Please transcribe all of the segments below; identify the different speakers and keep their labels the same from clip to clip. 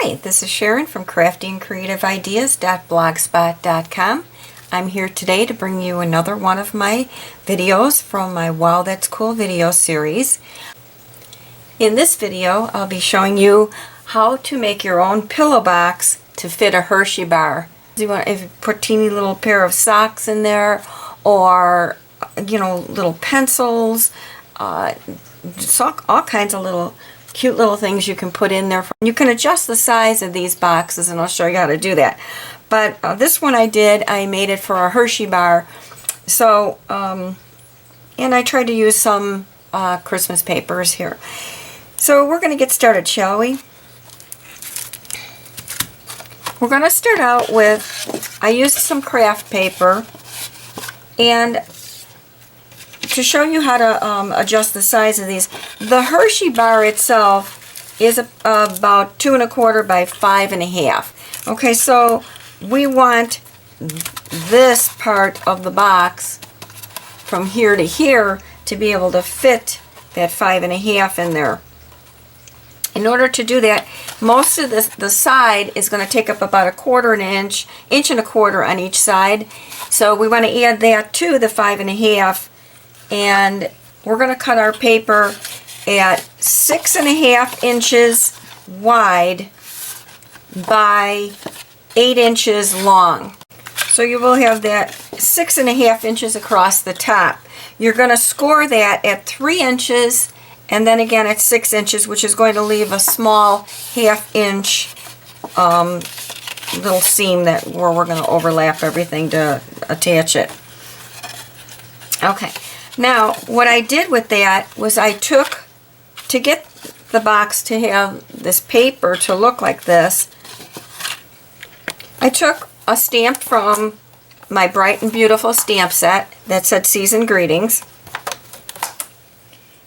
Speaker 1: Hi, this is Sharon from craftyandcreativeideas.blogspot.com. I'm here today to bring you another one of my videos from my Wow That's Cool video series. In this video, I'll be showing you how to make your own pillow box to fit a Hershey bar. If you put a teeny little pair of socks in there, or little pencils, just all kinds of little cute little things you can put in there. You can adjust the size of these boxes, and I'll show you how to do that. But this one I made it for a Hershey bar. So, and I tried to use some Christmas papers here. So we're going to get started, shall we? We're going to start out with, I used some craft paper, and to show you how to adjust the size of these, the Hershey bar itself is about 2 1/4 by 5 1/2. Okay, so we want this part of the box from here to here to be able to fit that 5 1/2 in there. In order to do that, most of the side is going to take up about 1/4 inch, 1 1/4 on each side. So we want to add that to the 5 1/2. And we're going to cut our paper at 6 1/2 inches wide by 8 inches long. So you will have that 6 1/2 inches across the top. You're going to score that at 3 inches and then again at 6 inches, which is going to leave a small 1/2 inch little seam where we're going to overlap everything to attach it. Okay. Now, what I did with that was to get the box to have this paper to look like this, I took a stamp from my Bright and Beautiful stamp set that said Season Greetings.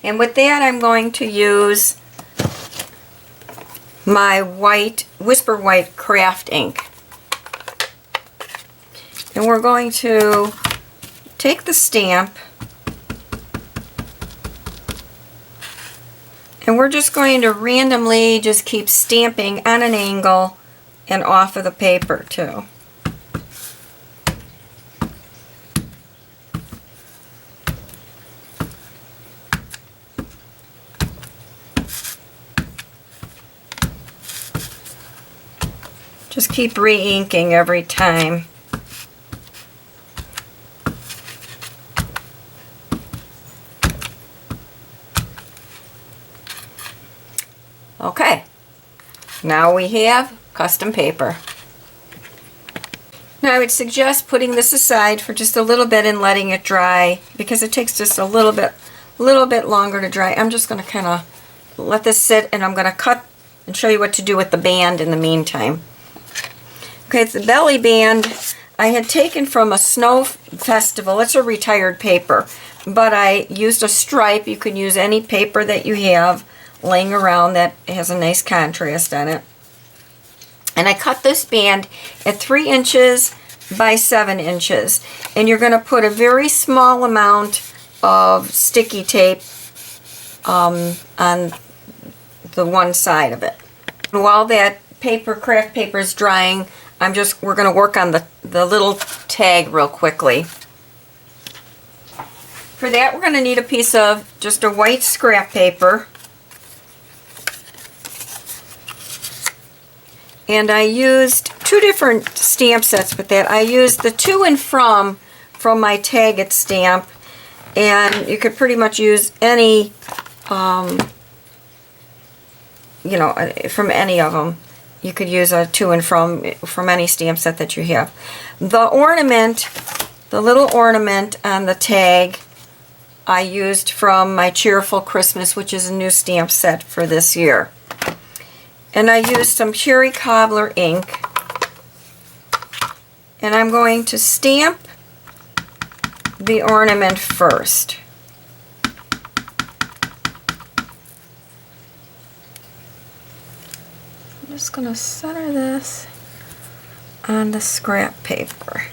Speaker 1: And with that, I'm going to use my Whisper White craft ink. And we're going to take the stamp, and we're just going to randomly just keep stamping on an angle and off of the paper too. Just keep re-inking every time. Okay, now we have custom paper. Now I would suggest putting this aside for just a little bit and letting it dry, because it takes just a little bit longer to dry. I'm just going to kind of let this sit, and I'm going to cut and show you what to do with the band in the meantime. Okay, it's the belly band I had taken from a snow festival. It's a retired paper, but I used a stripe. You can use any paper that you have laying around that has a nice contrast on it. And I cut this band at 3 inches by 7 inches. And you're going to put a very small amount of sticky tape on the one side of it. And while that craft paper is drying, we're going to work on the little tag real quickly. For that, we're going to need a piece of just a white scrap paper. And I used 2 different stamp sets with that. I used the To and From my Tag It stamp, and you could pretty much use any, from any of them. You could use a To and From any stamp set that you have. The little ornament on the tag, I used from my Cheerful Christmas, which is a new stamp set for this year. And I used some cherry cobbler ink, and I'm going to stamp the ornament first. I'm just going to center this on the scrap paper.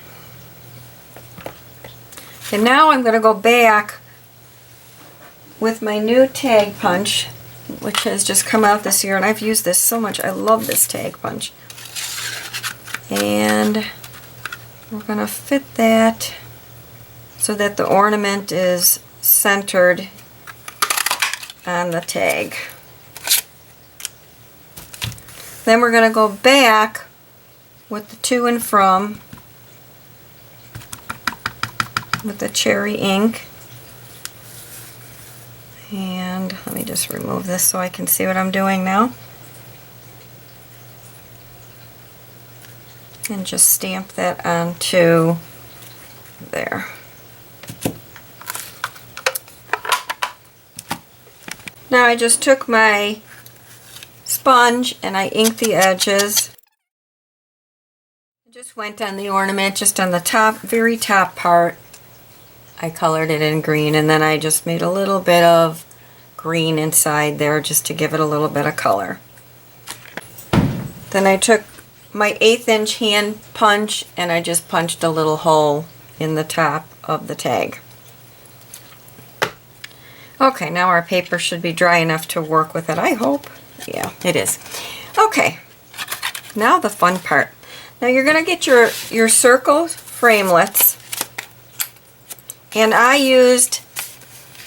Speaker 1: And now I'm going to go back with my new tag punch which has just come out this year, and I've used this so much. I love this tag punch. And we're going to fit that so that the ornament is centered on the tag. Then we're going to go back with the to and from with the cherry ink. And let me just remove this so I can see what I'm doing now. And just stamp that onto there. Now I just took my sponge and I inked the edges. I just went on the ornament, just on the top, very top part. I colored it in green, and then I just made a little bit of green inside there just to give it a little bit of color. Then I took my 1/8 inch hand punch and I just punched a little hole in the top of the tag. Okay, now our paper should be dry enough to work with it, I hope. Yeah, it is. Okay, now the fun part. Now you're going to get your circle framelits, and I used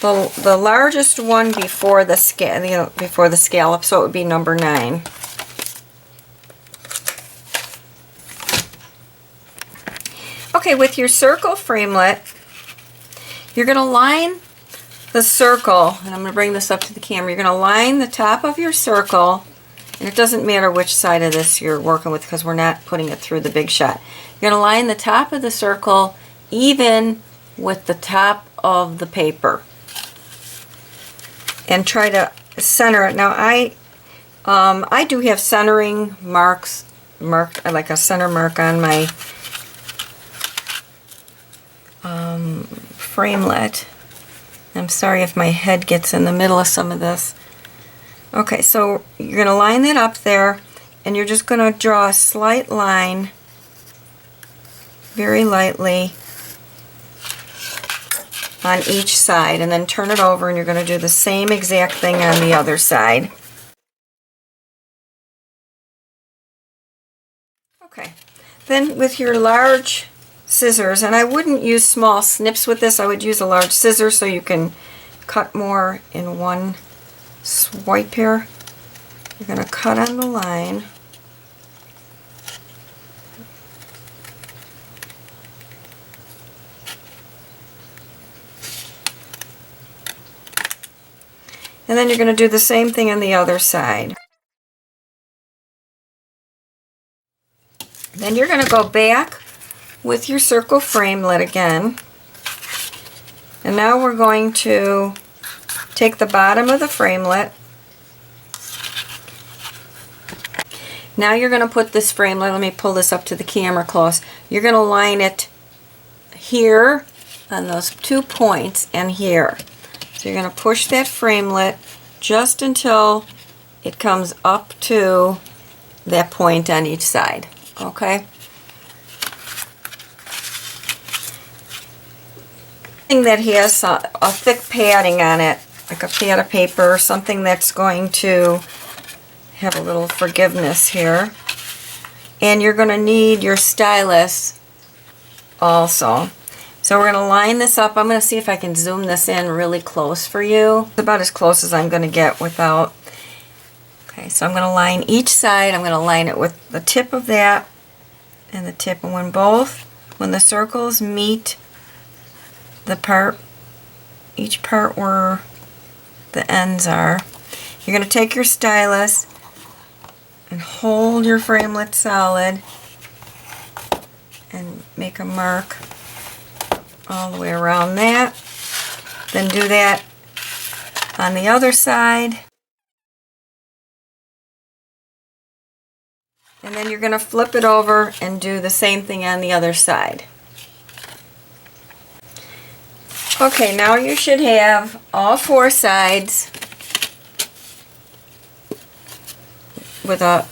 Speaker 1: the largest one before the scallop, so it would be number 9. Okay, with your circle framelit, you're going to line the circle, and I'm going to bring this up to the camera. You're going to line the top of your circle, and it doesn't matter which side of this you're working with because we're not putting it through the big shot. You're going to line the top of the circle even with the top of the paper and try to center it. Now I do have centering marks marked, like a center mark on my framelit. I'm sorry if my head gets in the middle of some of this. Okay, so you're going to line that up there, and you're just going to draw a slight line very lightly on each side, and then turn it over, and you're going to do the same exact thing on the other side. Okay, then with your large scissors, and I wouldn't use small snips with this, I would use a large scissor so you can cut more in one swipe here. You're going to cut on the line. And then you're going to do the same thing on the other side. Then you're going to go back with your circle framelit again. And now we're going to take the bottom of the framelit. Now you're going to put this framelit, let me pull this up to the camera close. You're going to line it here on those 2 points and here. So you're going to push that framelit just until it comes up to that point on each side. Okay? Something that has a thick padding on it, like a pad of paper, or something that's going to have a little forgiveness here. And you're going to need your stylus also. So we're going to line this up. I'm going to see if I can zoom this in really close for you. It's about as close as I'm going to get without. Okay, so I'm going to line each side. I'm going to line it with the tip of that and the tip. And when the circles meet the part, each part where the ends are, you're going to take your stylus and hold your framelit solid and make a mark all the way around that. Then do that on the other side. And then you're going to flip it over and do the same thing on the other side. Okay, now you should have all 4 sides with a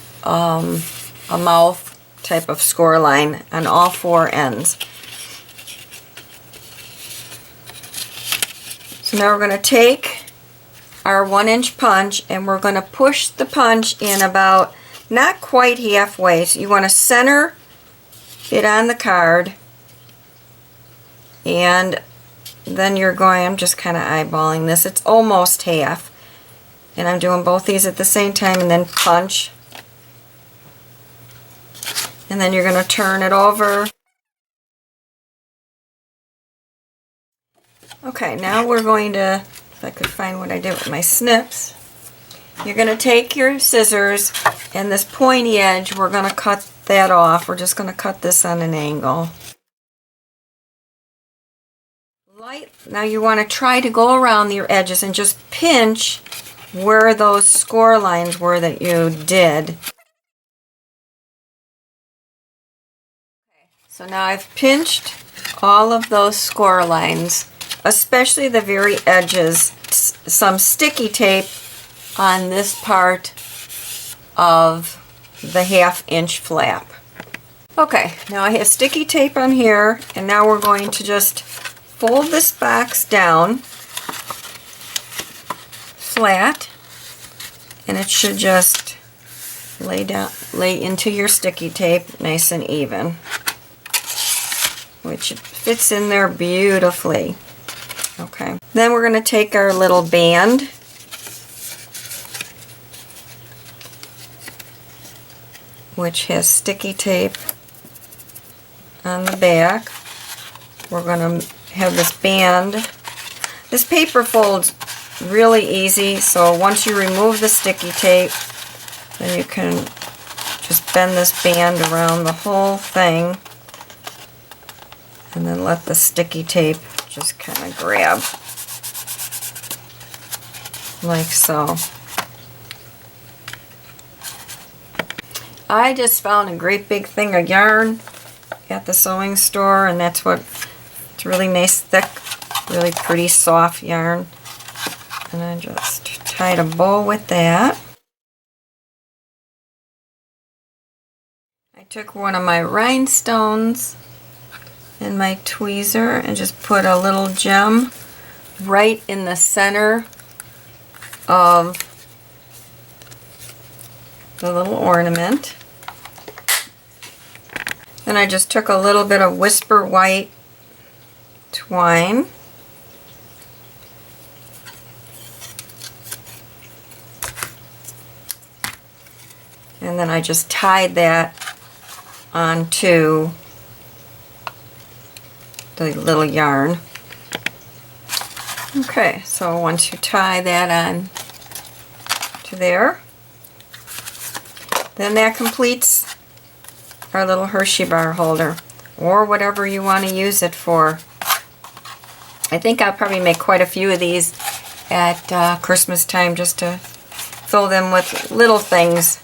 Speaker 1: mouth type of score line on all 4 ends. So now we're going to take our 1-inch punch, and we're going to push the punch in about not quite halfway. So you want to center it on the card, and then you're going, I'm just kind of eyeballing this, it's almost half, and I'm doing both these at the same time, and then punch, and then you're going to turn it over. Okay, now we're going to, if I could find what I did with my snips, you're going to take your scissors, and this pointy edge, we're going to cut that off. We're just going to cut this on an angle. Now you want to try to go around your edges and just pinch where those score lines were that you did. So now I've pinched all of those score lines, especially the very edges. Some sticky tape on this part of the 1/2-inch flap. Okay, now I have sticky tape on here, and now we're going to just fold this box down flat, and it should just lay into your sticky tape nice and even, which fits in there beautifully. Okay, then we're going to take our little band, which has sticky tape on the back. We're going to have this band. This paper folds really easy, so once you remove the sticky tape, then you can just bend this band around the whole thing, and then let the sticky tape just kind of grab like so. I just found a great big thing of yarn at the sewing store, and that's what, it's really nice, thick, really pretty soft yarn. And I just tied a bow with that. I took one of my rhinestones and my tweezer and just put a little gem right in the center of the little ornament. Then I just took a little bit of Whisper White twine, and then I just tied that onto the little yarn. Okay, so once you tie that on to there, then that completes our little Hershey bar holder, or whatever you want to use it for. I think I'll probably make quite a few of these at Christmas time, just to fill them with little things.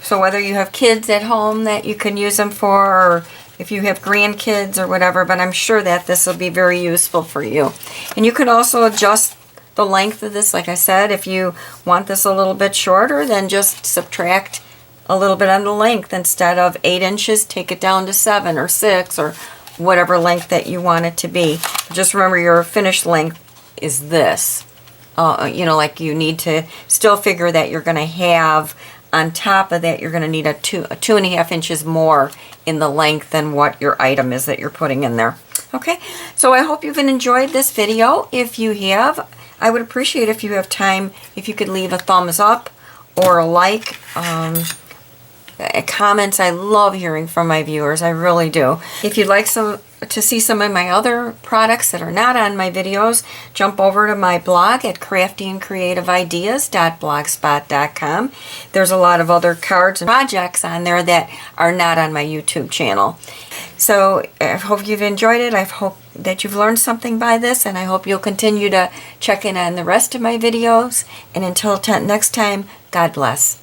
Speaker 1: So whether you have kids at home that you can use them for, or if you have grandkids or whatever, but I'm sure that this will be very useful for you. And you can also adjust the length of this. Like I said, if you want this a little bit shorter, then just subtract a little bit on the length. Instead of 8 inches, take it down to 7 or 6 or whatever length that you want it to be. Just remember, your finished length is this. You know, like, you need to still figure that you're going to have, on top of that, you're going to need a 2.5 inches more in the length than what your item is that you're putting in there. Okay, so I hope you've enjoyed this video. If you have, I would appreciate, if you have time, if you could leave a thumbs up or a like. Comments, I love hearing from my viewers, I really do. If you'd like to see some of my other products that are not on my videos, jump over to my blog at craftyandcreativeideas.blogspot.com. There's a lot of other cards and projects on there that are not on my YouTube channel. So I hope you've enjoyed it. I hope that you've learned something by this, and I hope you'll continue to check in on the rest of my videos. And until next time, God bless.